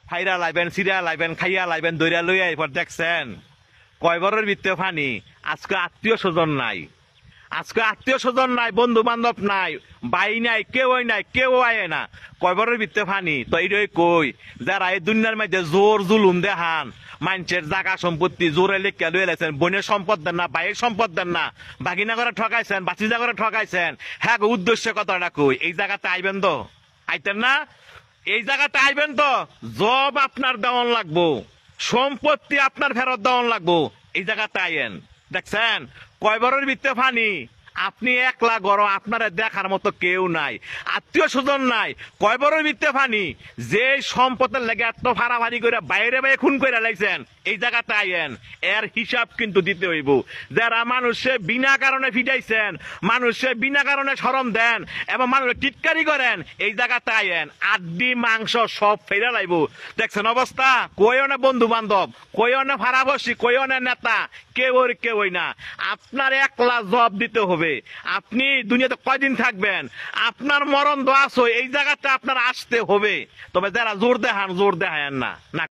ফাইরা লাইবেন সিরা লাইবেন খাইয়া লাইবেন দইরা লইয়া এরপর দেখছেন কয়বরের ভিত্তে ফানি আজকে আত্মীয় স্বজন নাই, আজকে আত্মীয় স্বজন নাই, বন্ধু বান্ধব নাই, বাই নাই, কেউ আয় না, কয়বরের ভিত্তে ফানি। তো এইটাই কই যারা এই দুনিয়ার মধ্যে জোর জুলুম দেখান, মানুষের জায়গা সম্পত্তি জোরে লিখে লইয়া লাইছেন, বোনের সম্পদ দেন না, ভাইয়ের সম্পদ দেন না, বাগিনা করে ঠকাইছেন, বাচিজা করে ঠকাইছেন, হ্যাঁ উদ্দেশ্য কথাটা কই এই জায়গাতে আইবেন তো, আইতেন না? এই জায়গাতে আইবেন তো, জব আপনার দেওয়ান লাগবো, সম্পত্তি আপনার ফেরত দেওয়ান লাগবো, এই জায়গাতে আইয়েন। দেখছেন কয়বরের ভিত্তে ফানি, আপনি একলা গরম, আপনারা দেখার মতো কেউ নাই, আত্মীয় স্বজন নাই, কয়বরের ভিত্তে ফানি, যে সম্পদের লেগে এত ফাড়াফাড়ি করে বাইরে খুন করে লাইছেন, এই জায়গাতে আইয়েন, এর হিসাব কিন্তু দিতে হইব। যারা মানুষে বিনা কারণে ফিটাইছেন, মানুষে বিনা কারণে শরম দেন এবং মানুষ টিটকারি করেন, এই জায়গাতে আইয়েন, আড্ডি মাংস সব ফেরা লাইব। দেখছেন অবস্থা, কইও না বন্ধু বান্ধব, কইও না ফাড়াবসি, কইও না নেতা, কেউই না, আপনার একলা জবাব দিতে হবে। আপনি দুনিয়াতে কয়দিন থাকবেন, আপনার মরণ দোয়াছ, এই জায়গাতে আপনার আসতে হবে। তবে যারা জোর দেখান না।